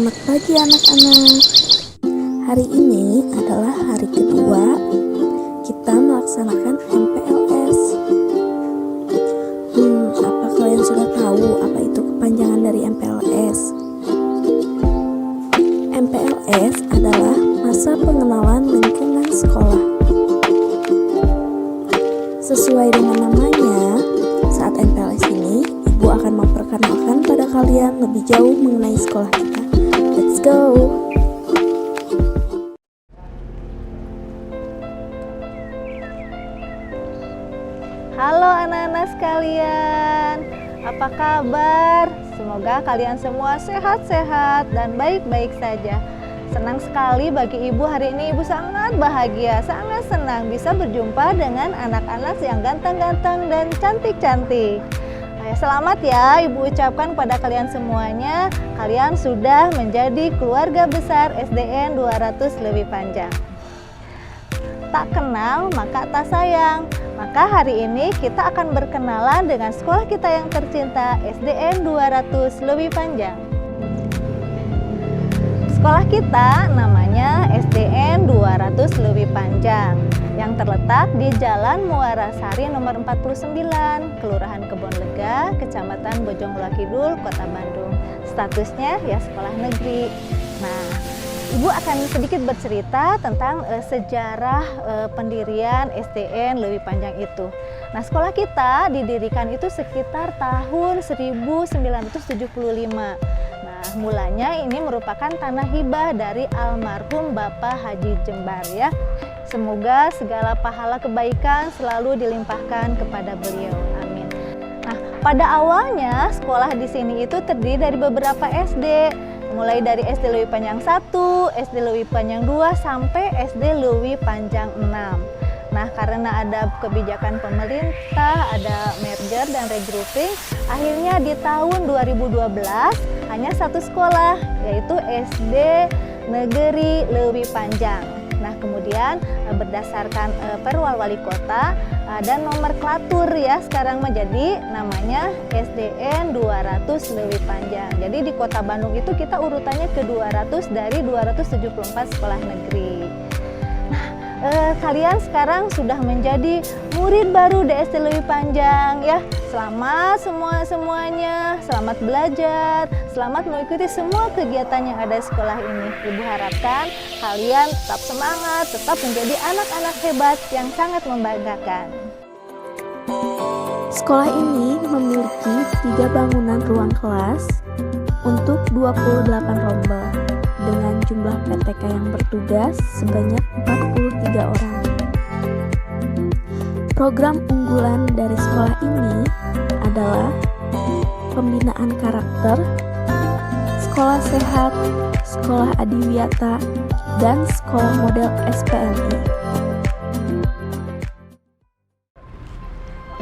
Selamat pagi anak-anak. Hari ini adalah hari kedua kita melaksanakan MPLS. Apa kalian sudah tahu apa itu kepanjangan dari MPLS? MPLS adalah masa pengenalan lingkungan sekolah. Sesuai dengan namanya, saat MPLS ini, Ibu akan memperkenalkan pada kalian lebih jauh mengenai sekolah kita. Let's go! Halo anak-anak sekalian, apa kabar? Semoga kalian semua sehat-sehat dan baik-baik saja. Senang sekali bagi Ibu hari ini, Ibu sangat bahagia, sangat senang bisa berjumpa dengan anak-anak yang ganteng-ganteng dan cantik-cantik. Selamat ya Ibu ucapkan pada kalian semuanya, kalian sudah menjadi keluarga besar SDN 200 Leuwi Panjang. Tak kenal maka tak sayang. Maka hari ini kita akan berkenalan dengan sekolah kita yang tercinta, SDN 200 Leuwi Panjang. Sekolah kita namanya SDN 200 Leuwi Panjang yang terletak di Jalan Muara Sari nomor 49, Kelurahan Kebonlega, Kecamatan Bojongloa Kidul, Kota Bandung. Statusnya ya sekolah negeri. Nah, Ibu akan sedikit bercerita tentang sejarah pendirian SDN Leuwi Panjang itu. Nah, sekolah kita didirikan itu sekitar tahun 1975. Nah, mulanya ini merupakan tanah hibah dari almarhum Bapak Haji Jembar ya. Semoga segala pahala kebaikan selalu dilimpahkan kepada beliau. Amin. Nah, pada awalnya sekolah di sini itu terdiri dari beberapa SD. Mulai dari SD Leuwi Panjang 1, SD Leuwi Panjang 2, sampai SD Leuwi Panjang 6. Nah, karena ada kebijakan pemerintah, ada merger dan regrouping, akhirnya di tahun 2012 hanya satu sekolah, yaitu SD Negeri Leuwi Panjang. Nah, kemudian berdasarkan perwal wali kota dan nomenklatur ya sekarang menjadi namanya SDN 200 Leuwi Panjang. Jadi di Kota Bandung itu kita urutannya ke 200 dari 274 sekolah negeri. Nah, kalian sekarang sudah menjadi murid baru di SD Leuwi Panjang ya. Selamat semuanya, selamat belajar, selamat mengikuti semua kegiatan yang ada di sekolah ini. Ibu harapkan kalian tetap semangat, tetap menjadi anak-anak hebat yang sangat membanggakan. Sekolah ini memiliki 3 bangunan ruang kelas untuk 28 rombel dengan jumlah PTK yang bertugas sebanyak 43 orang. Program unggulan dari sekolah ini adalah pembinaan karakter, sekolah sehat, sekolah adiwiyata, dan sekolah model SPMI.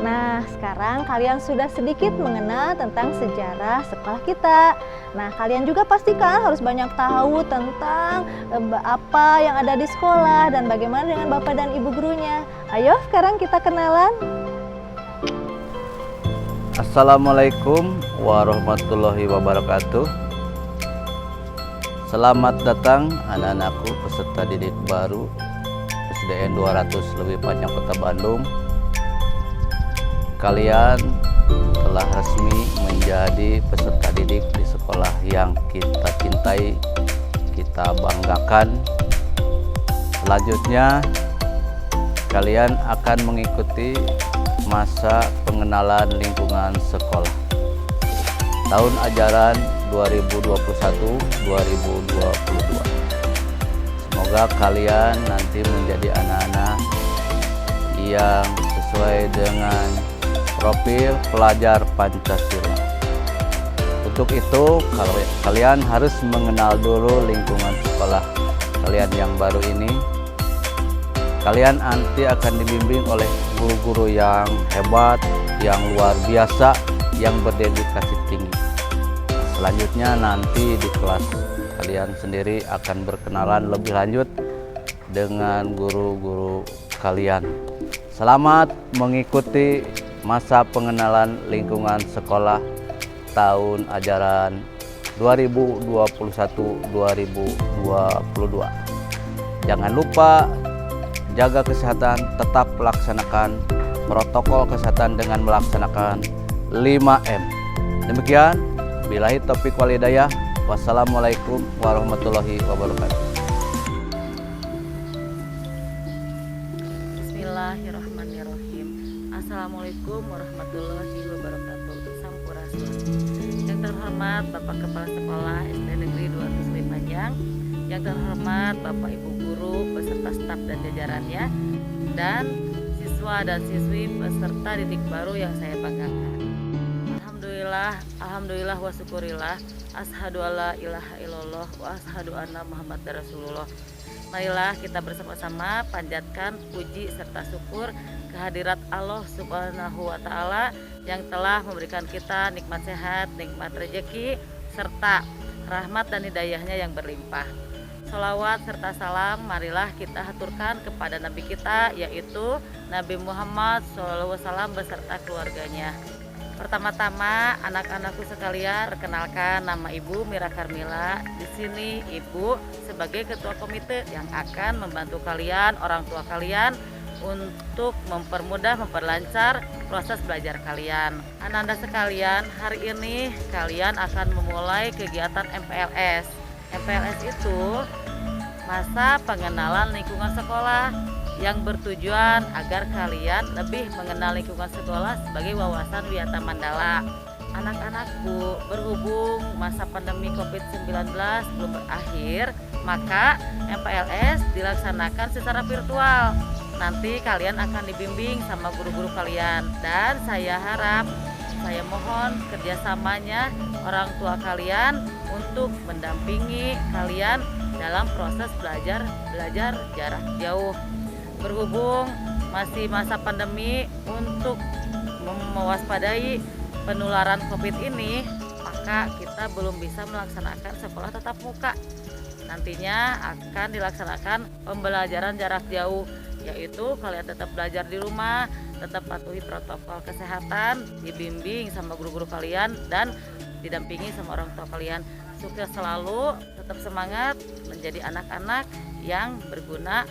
Nah, sekarang kalian sudah sedikit mengenal tentang sejarah sekolah kita. Nah, kalian juga pastikan harus banyak tahu tentang apa yang ada di sekolah dan bagaimana dengan Bapak dan Ibu gurunya. Ayo, sekarang kita kenalan. Assalamualaikum warahmatullahi wabarakatuh. Selamat datang anak-anakku peserta didik baru SDN 200 Leuwi Panjang Kota Bandung. Kalian telah resmi menjadi peserta didik di sekolah yang kita cintai, kita banggakan. Selanjutnya, kalian akan mengikuti masa pengenalan lingkungan sekolah tahun ajaran 2021-2022. Semoga kalian nanti menjadi anak-anak yang sesuai dengan profil pelajar Pancasila. Untuk itu, kalian harus mengenal dulu lingkungan sekolah kalian yang baru ini. Kalian nanti akan dibimbing oleh guru-guru yang hebat, yang luar biasa, yang berdedikasi tinggi. Selanjutnya nanti di kelas kalian sendiri akan berkenalan lebih lanjut dengan guru-guru kalian. Selamat mengikuti masa pengenalan lingkungan sekolah tahun ajaran 2021-2022. Jangan lupa jaga kesehatan, tetap laksanakan protokol kesehatan dengan melaksanakan 5M. Demikian, billahi taufiq wal hidayah. Wassalamualaikum warahmatullahi wabarakatuh. Bismillahirrahmanirrahim. Assalamualaikum warahmatullahi wabarakatuh. Sampurasun. Yang terhormat Bapak Kepala Sekolah SD Negeri 2 Suli Panjang, yang terhormat Bapak Ibu Guru beserta staf dan jajarannya, dan siswa dan siswi peserta didik baru yang saya banggakan. Alhamdulillah wa syukurillah, ashadu alla ilaha illallah wa ashadu anna Muhammad Rasulullah. Marilah kita bersama-sama panjatkan puji serta syukur kehadirat Allah Subhanahu wa Ta'ala yang telah memberikan kita nikmat sehat, nikmat rezeki, serta rahmat dan hidayahnya yang berlimpah. Sholawat serta salam marilah kita haturkan kepada Nabi kita, yaitu Nabi Muhammad SAW beserta keluarganya. Pertama-tama, anak-anakku sekalian, perkenalkan nama Ibu Mira Karmila. Di sini Ibu sebagai ketua komite yang akan membantu kalian, orang tua kalian, untuk mempermudah, memperlancar proses belajar kalian. Anak-anak sekalian, hari ini kalian akan memulai kegiatan MPLS. MPLS itu masa pengenalan lingkungan sekolah yang bertujuan agar kalian lebih mengenal lingkungan sekolah sebagai wawasan Wiyata Mandala. Anak-anakku, berhubung masa pandemi COVID-19 belum berakhir, maka MPLS dilaksanakan secara virtual. Nanti kalian akan dibimbing sama guru-guru kalian, dan saya mohon kerjasamanya orang tua kalian untuk mendampingi kalian dalam proses belajar jarak jauh. Berhubung masih masa pandemi, untuk mewaspadai penularan COVID ini, maka kita belum bisa melaksanakan sekolah tatap muka. Nantinya akan dilaksanakan pembelajaran jarak jauh, yaitu kalian tetap belajar di rumah, tetap patuhi protokol kesehatan, dibimbing sama guru-guru kalian, dan didampingi sama orang tua kalian. Sukses selalu, tetap semangat menjadi anak-anak yang berguna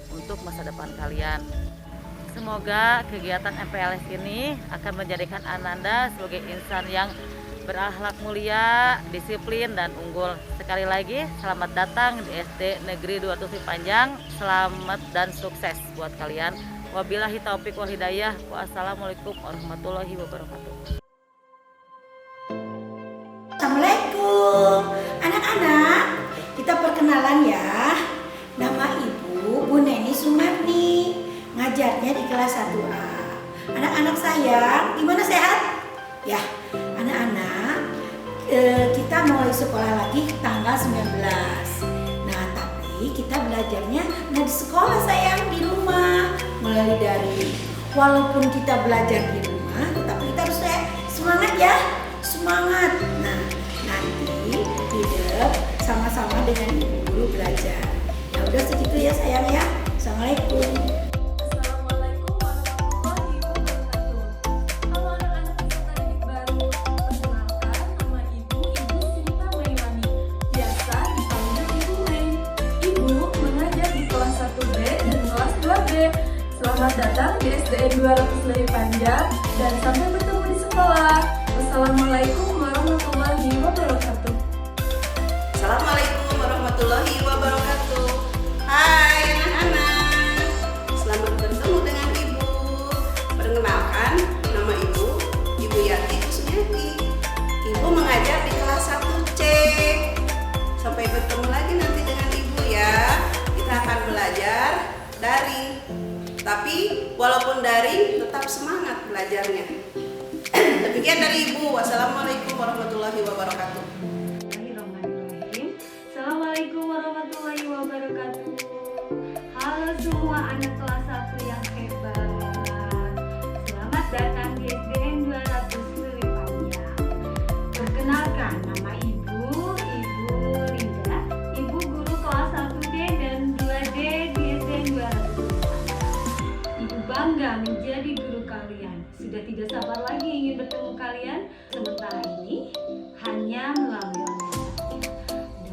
untuk masa depan kalian. Semoga kegiatan MPLS ini akan menjadikan Ananda sebagai insan yang berakhlak mulia, disiplin, dan unggul. Sekali lagi, selamat datang di SD Negeri 2 Suli Panjang. Selamat dan sukses buat kalian. Wabillahi taufiq wal hidayah. Wassalamualaikum warahmatullahi wabarakatuh. Assalamualaikum anak-anak, kita perkenalan ya. Nama Ibu Bu Neni Sumarni, ngajarnya di kelas 1A. Anak-anak sayang, gimana sehat? Ya, anak-anak, kita mulai sekolah lagi tanggal 19. Nah, tapi kita belajarnya nggak di sekolah sayang, di rumah. Mulai dari, walaupun kita belajar di rumah, tapi kita harus semangat ya, semangat. Nah, nanti hidup sama-sama dengan ibu guru belajar. Ya udah segitu ya sayang ya. Assalamualaikum. Assalamualaikum warahmatullahi wabarakatuh. Halo anak-anak peserta didik baru. Perkenalkan, nama Ibu Sinta Maiwani. Biasa dipanggil Ibu Mei. Ibu mengajar di kelas 1B dan kelas 2B. Selamat datang di SDN 200 Suli Panjang dan sampai bertemu di sekolah. Wassalamualaikum warahmatullahi wabarakatuh. Assalamualaikum warahmatullahi wabarakatuh. Hai anak-anak, selamat bertemu dengan Ibu. Perkenalkan, nama Ibu Yati Kusmiati. Ibu mengajar di kelas 1C. Sampai bertemu lagi nanti dengan Ibu ya. Kita akan belajar daring. Tapi walaupun daring, tetap semangat belajarnya. Demikian dari Ibu. Wassalamualaikum warahmatullahi wabarakatuh. Assalamualaikum warahmatullahi wabarakatuh. Halo semua anak kelas 1 yang hebat. Selamat datang di SDN 200 Suli Panjang. Perkenalkan, nama Ibu Linda, Ibu guru kelas 1D dan 2D di SDN 200 Suli Panjang. Ibu bangga menjadi guru sekalian, sudah tidak sabar lagi ingin bertemu kalian. Sementara ini hanya melalui online.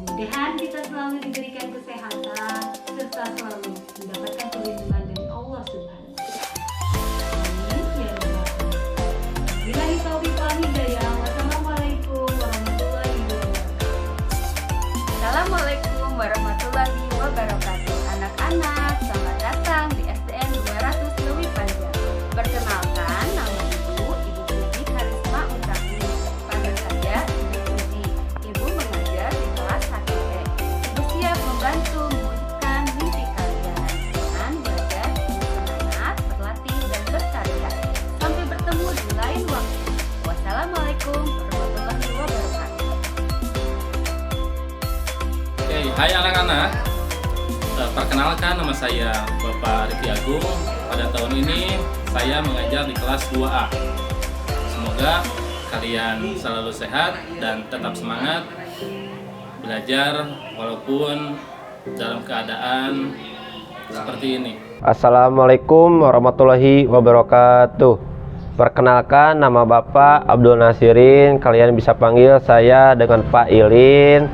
Mudah-mudahan kita selalu diberikan kesehatan serta selalu mendapatkan perlindungan dari Allah Subhanahu wa Ta'ala. Amin ya rabbal alamin. Billahi taufiq wal hidayah. Wassalamualaikum warahmatullahi wabarakatuh. Assalamualaikum warahmatullahi wabarakatuh. Anak-anak, selamat datang di SDN 200 Lewi Panjang. Perkenalkan, nama Ibu Puji Karisma Utami. Panggil saja Ibu Puji. Ibu mengajar di kelas 1E. Ibu siap membantu mewujudkan mimpi kalian dengan belajar semangat, berlatih, dan berkarya. Sampai bertemu di lain waktu. Wassalamualaikum warahmatullahi wabarakatuh. Oke, hai anak-anak. Perkenalkan, nama saya Bapak Riki Agung. Pada tahun ini saya mengajar di kelas 2A. Semoga kalian selalu sehat dan tetap semangat belajar walaupun dalam keadaan seperti ini. Assalamualaikum warahmatullahi wabarakatuh. Perkenalkan, nama Bapak Abdul Nasirin. Kalian bisa panggil saya dengan Pak Ilin.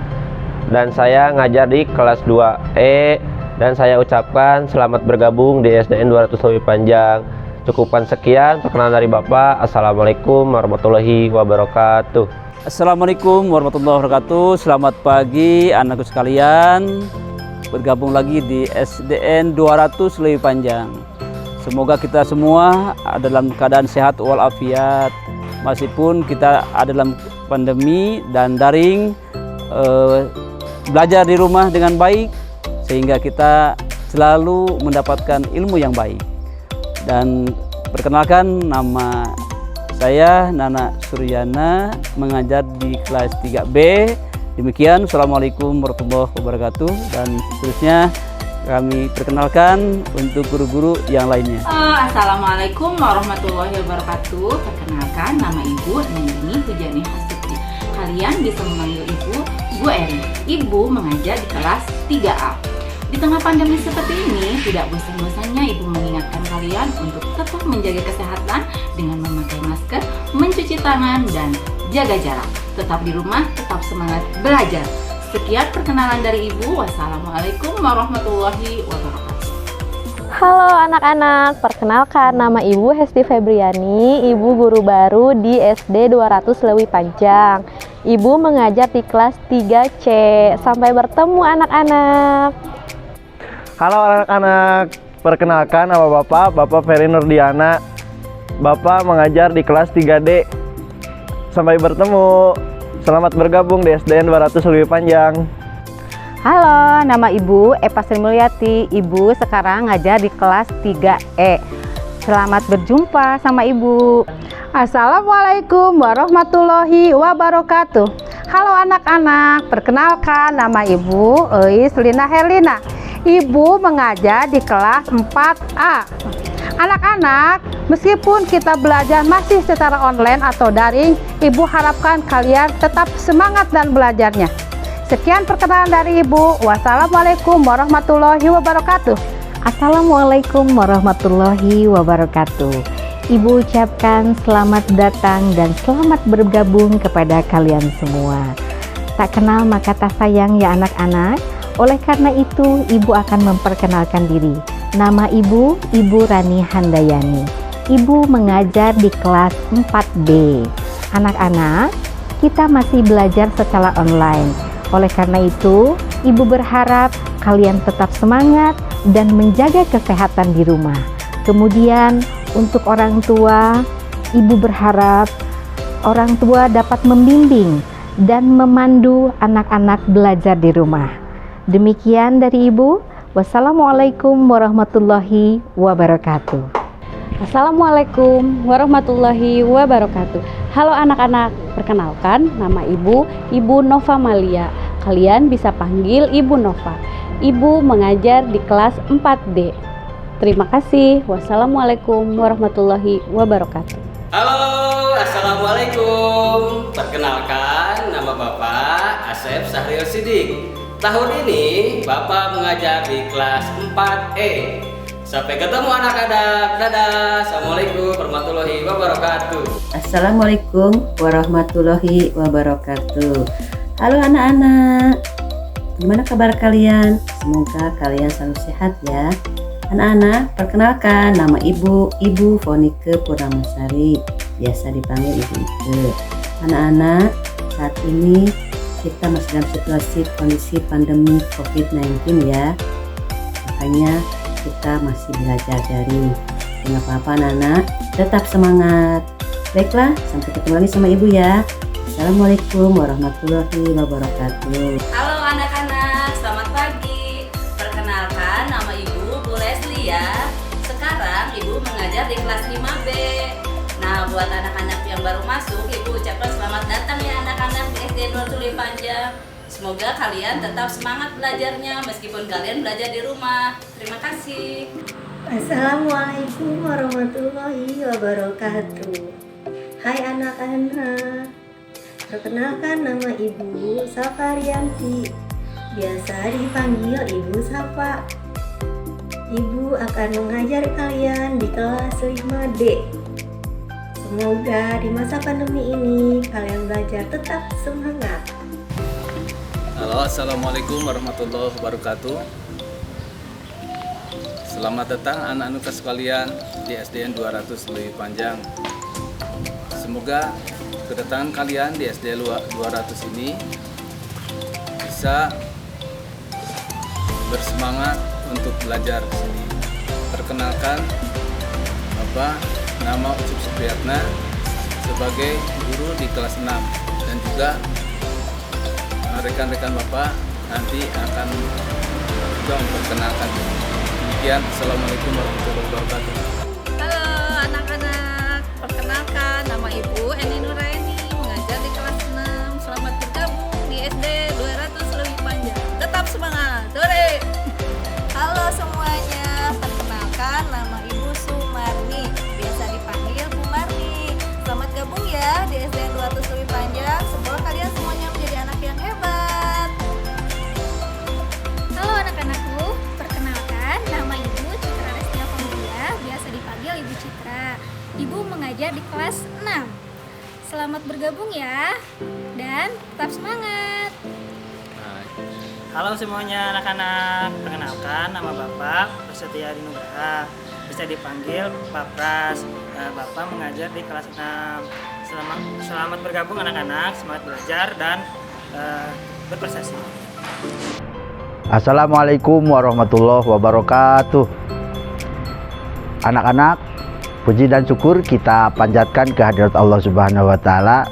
Dan saya ngajar di kelas 2E. Dan saya ucapkan selamat bergabung di SDN 200 Lewi Panjang. Cukupkan sekian perkenalan dari Bapak. Assalamualaikum warahmatullahi wabarakatuh. Assalamualaikum warahmatullahi wabarakatuh. Selamat pagi anakku sekalian. Bergabung lagi di SDN 200 Lewi Panjang. Semoga kita semua ada dalam keadaan sehat walafiat. Meskipun kita ada dalam pandemi dan daring, belajar di rumah dengan baik sehingga kita selalu mendapatkan ilmu yang baik. Dan perkenalkan, nama saya Nana Suryana, mengajar di kelas 3B. Demikian, Assalamualaikum warahmatullahi wabarakatuh. Dan seterusnya kami perkenalkan untuk guru-guru yang lainnya. Assalamualaikum warahmatullahi wabarakatuh. Perkenalkan, nama Ibu Nini Hujani Hasuti. Kalian bisa memanggil Ibu Bu Eri. Ibu mengajar di kelas 3A. Di tengah pandemi seperti ini, tidak bosan-bosannya Ibu mengingatkan kalian untuk tetap menjaga kesehatan dengan memakai masker, mencuci tangan, dan jaga jarak. Tetap di rumah, tetap semangat belajar. Sekian perkenalan dari Ibu. Wassalamualaikum warahmatullahi wabarakatuh. Halo anak-anak, perkenalkan nama Ibu Hesti Febriani, Ibu guru baru di SD 200 Lewi Panjang. Ibu mengajar di kelas 3C. Sampai bertemu anak-anak. Halo anak-anak, perkenalkan nama Bapak Ferry Nurdiana. Bapak mengajar di kelas 3D. Sampai bertemu. Selamat bergabung di SDN 200 Lewi Panjang. Halo, nama Ibu Eva Sri Mulyati. Ibu sekarang ngajar di kelas 3E. Selamat berjumpa sama Ibu. Assalamualaikum warahmatullahi wabarakatuh. Halo anak-anak, perkenalkan nama Ibu Eis Lina Herlina. Ibu mengajar di kelas 4A. Anak-anak, meskipun kita belajar masih secara online atau daring, Ibu harapkan kalian tetap semangat dan belajarnya. Sekian perkenalan dari Ibu. Wassalamualaikum warahmatullahi wabarakatuh. Assalamualaikum warahmatullahi wabarakatuh. Ibu ucapkan selamat datang dan selamat bergabung kepada kalian semua. Tak kenal maka tak sayang ya anak-anak. Oleh karena itu, Ibu akan memperkenalkan diri. Nama Ibu, Ibu Rani Handayani. Ibu mengajar di kelas 4B. Anak-anak, kita masih belajar secara online. Oleh karena itu, Ibu berharap kalian tetap semangat dan menjaga kesehatan di rumah. Kemudian, untuk orang tua, Ibu berharap orang tua dapat membimbing dan memandu anak-anak belajar di rumah. Demikian dari Ibu. Wassalamualaikum warahmatullahi wabarakatuh. Assalamualaikum warahmatullahi wabarakatuh. Halo anak-anak, perkenalkan nama Ibu, Ibu Nova Malia. Kalian bisa panggil Ibu Nova. Ibu mengajar di kelas 4D. Terima kasih. Wassalamualaikum warahmatullahi wabarakatuh. Halo, assalamualaikum. Perkenalkan nama Bapak Asep Sahril Sidik. Tahun ini Bapak mengajar di kelas 4E. Sampai ketemu anak-anak. Dadah. Assalamualaikum warahmatullahi wabarakatuh. Assalamualaikum warahmatullahi wabarakatuh. Halo anak-anak, gimana kabar kalian? Semoga kalian selalu sehat ya. Anak-anak, perkenalkan nama Ibu Fonike Purnamasari, biasa dipanggil Ibu Ike. Anak-anak, saat ini kita masih dalam situasi kondisi pandemi COVID-19 ya. Makanya kita masih belajar daring. Tidak apa-apa anak-anak, tetap semangat. Baiklah, sampai ketemu lagi sama Ibu ya. Assalamualaikum warahmatullahi wabarakatuh. Halo anak-anak, selamat pagi. Perkenalkan nama Ibu Bu Leslie ya. Sekarang Ibu mengajar di kelas 5B. Nah, buat anak-anak yang baru masuk, Ibu ucapkan selamat datang ya anak-anak di SD Nur Tuli Panjang. Semoga kalian tetap semangat belajarnya meskipun kalian belajar di rumah. Terima kasih. Assalamualaikum warahmatullahi wabarakatuh. Hai anak-anak, perkenalkan nama Ibu Safarianti, biasa dipanggil Ibu Safa. Ibu akan mengajar kalian di kelas 5D. Semoga di masa pandemi ini kalian belajar tetap semangat. Halo, assalamualaikum warahmatullahi wabarakatuh. Selamat datang anak-anak sekalian di SDN 200 Lewi Panjang. Semoga kedatangan kalian di SD 200 ini bisa bersemangat untuk belajar di sini. Perkenalkan, Bapak nama Ucup Supriyatna sebagai guru di kelas 6 dan juga rekan-rekan Bapak nanti akan juga memperkenalkan. Demikian, Assalamualaikum warahmatullahi wabarakatuh. Halo anak-anak, perkenalkan nama Ibu Eni Nuraini, mengajar di kelas 6. Selamat bergabung di SD 200 Lewi Panjang. Tetap semangat, sore. Halo semuanya, perkenalkan nama Ibu Sumarni, biasa dipanggil Bu Marni. Selamat gabung ya di SD 200 Lewi Panjang. Semoga kalian semuanya menjadi anak yang hebat. Halo anak-anakku, perkenalkan nama Ibu Citra Restia Familia, biasa dipanggil Ibu Citra. Ibu mengajar di kelas 6. Selamat bergabung ya, dan tetap semangat. Halo semuanya anak-anak, perkenalkan nama Bapak Prasetya Dinugraha, bisa dipanggil Pak Pras. Bapak mengajar di kelas 6. Selamat bergabung anak-anak, semangat belajar dan berprestasi. Assalamualaikum warahmatullahi wabarakatuh. Anak-anak, puji dan syukur kita panjatkan kehadirat Allah Subhanahu wa taala,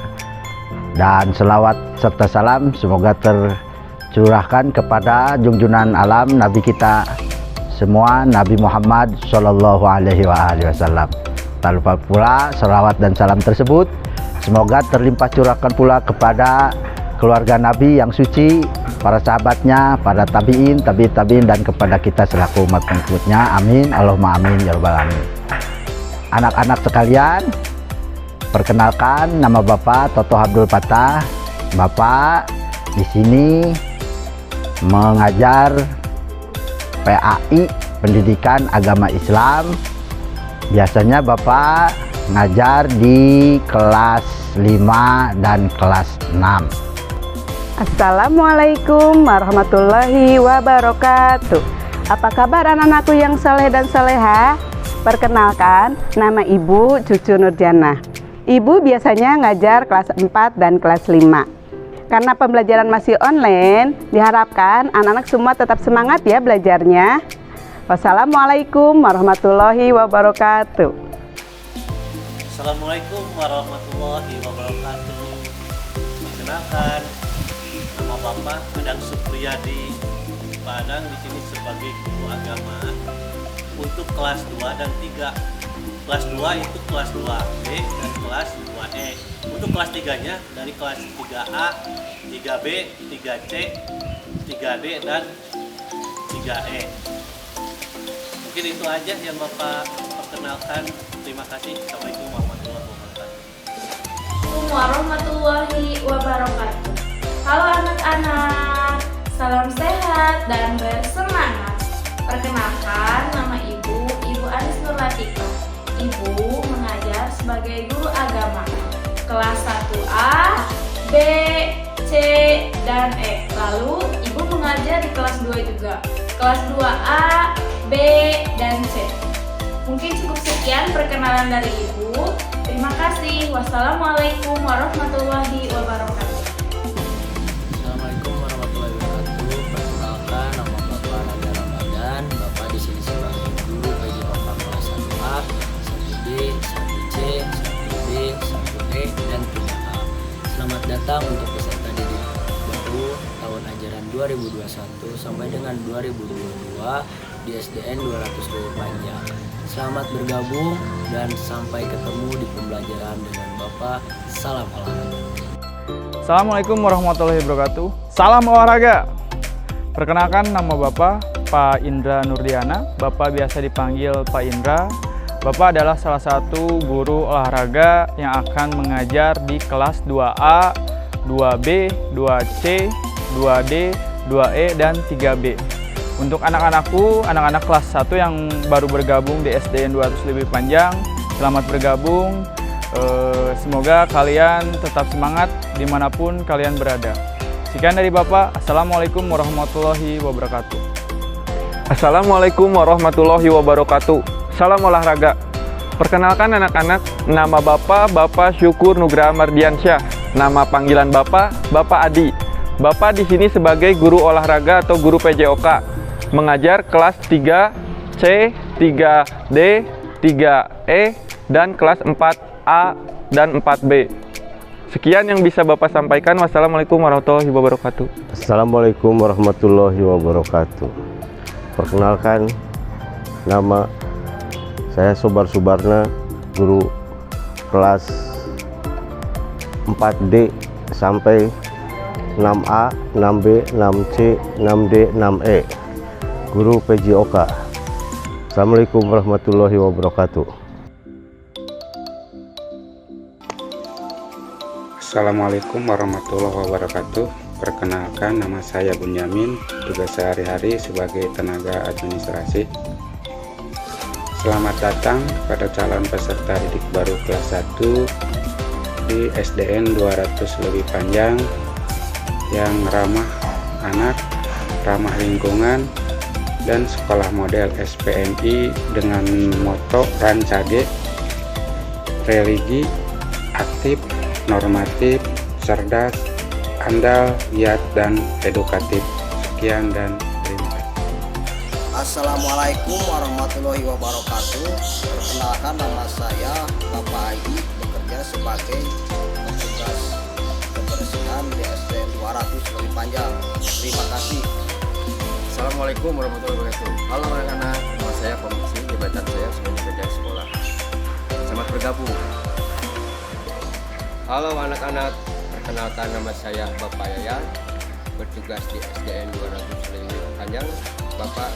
dan selawat serta salam semoga tercurahkan kepada junjungan alam Nabi kita semua, Nabi Muhammad Shallallahu alaihi wasallam. Tak lupa pula selawat dan salam tersebut semoga terlimpah curahkan pula kepada keluarga Nabi yang suci, para sahabatnya, para tabiin, dan kepada kita selaku umat pengikutnya. Amin, Allahumma amin, ya rabbal alamin. Anak-anak sekalian, perkenalkan nama Bapak Toto Abdul Fatah. Bapak di sini mengajar PAI, Pendidikan Agama Islam. Biasanya Bapak ngajar di kelas 5 dan kelas 6. Assalamualaikum warahmatullahi wabarakatuh. Apa kabar anak-anakku yang saleh dan saleha? Perkenalkan, nama Ibu Cucu Nurjana. Ibu biasanya ngajar kelas 4 dan kelas 5. Karena pembelajaran masih online, diharapkan anak-anak semua tetap semangat ya belajarnya. Wassalamualaikum warahmatullahi wabarakatuh. Assalamualaikum warahmatullahi wabarakatuh. Perkenalkan, nama Bapak Adang Supriyadi. Pak Adang di sini sebagai guru agama untuk kelas 2 dan 3. Kelas 2 itu kelas 2B dan kelas 2E. Untuk kelas 3-nya dari kelas 3A, 3B, 3C, 3D, dan 3E. Mungkin itu aja yang Bapak perkenalkan. Terima kasih. Assalamualaikum warahmatullahi wabarakatuh. Assalamualaikum warahmatullahi wabarakatuh. Halo Salam sehat dan bersemangat. Perkenalkan, nama Ibu sebagai guru agama. Kelas 1A, B, C, dan E. Lalu Ibu mengajar di kelas 2 juga. Kelas 2A, B, dan C. Mungkin cukup sekian perkenalan dari Ibu. Terima kasih. Wassalamualaikum warahmatullahi wabarakatuh. Assalamualaikum warahmatullahi wabarakatuh. Perkenalkan, nama Bapak Raga Ramadan. Bapak di sini sebagai guru PJOK kelas 1A, 1B, 1C, 1B, 1E, dan 3A. Selamat datang untuk peserta didik baru tahun ajaran 2021 sampai dengan 2022 di SDN 200 Lewi Panjang. Selamat bergabung dan sampai ketemu di pembelajaran dengan Bapak. Salam olahraga. Assalamualaikum warahmatullahi wabarakatuh. Salam olahraga. Perkenalkan, nama Bapak Pak Indra Nurdiana. Bapak biasa dipanggil Pak Indra. Bapak adalah salah satu guru olahraga yang akan mengajar di kelas 2A, 2B, 2C, 2D, 2E, dan 3B. Untuk anak-anakku, anak-anak kelas 1 yang baru bergabung di SDN 200 Lewi Panjang, selamat bergabung. Semoga kalian tetap semangat dimanapun kalian berada. Sekian dari Bapak. Assalamualaikum warahmatullahi wabarakatuh. Assalamualaikum warahmatullahi wabarakatuh. Salam olahraga. Perkenalkan anak-anak, nama Bapak Syukur Nugraha Mardiansyah. Nama panggilan Bapak Adi. Bapak di sini sebagai guru olahraga atau guru PJOK. Mengajar kelas 3C, 3D, 3E, dan kelas 4A dan 4B. Sekian yang bisa Bapak sampaikan. Wassalamualaikum warahmatullahi wabarakatuh. Assalamualaikum warahmatullahi wabarakatuh. Perkenalkan, nama saya Sobar Subarna, guru kelas 4D sampai 6A, 6B, 6C, 6D, 6E. Guru PJOK. Assalamualaikum warahmatullahi wabarakatuh. Assalamualaikum warahmatullahi wabarakatuh. Perkenalkan, nama saya Bunyamin, tugas sehari-hari sebagai tenaga administrasi. Selamat datang pada calon peserta didik baru kelas 1 di SDN 200 Lewi Panjang yang ramah anak, ramah lingkungan, dan sekolah model SPNI dengan moto Rancage, religi, aktif, normatif, cerdas, andal, giat, dan edukatif. Sekian dan terima kasih. Assalamualaikum warahmatullahi wabarakatuh. Perkenalkan, nama saya Bapak Ayi, bekerja sebagai petugas kebersihan di SDN 200 Lewi Panjang. Terima kasih. Assalamualaikum warahmatullahi wabarakatuh. Halo anak-anak, nama saya Pak Muksi, jabatan saya sebagai penjaga sekolah. Selamat bergabung. Halo anak-anak, perkenalkan nama saya Bapak Yayan, bertugas di SDN 200 Lewi Panjang. Bapak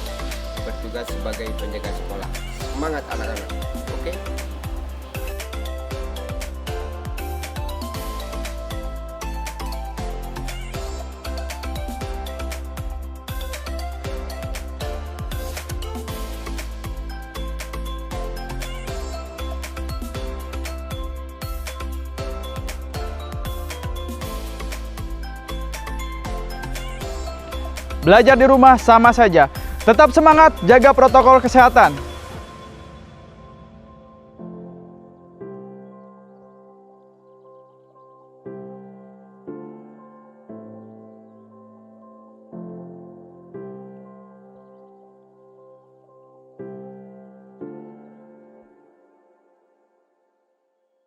bertugas sebagai penjaga sekolah. Semangat anak-anak, oke? Belajar di rumah sama saja. Tetap semangat, jaga protokol kesehatan.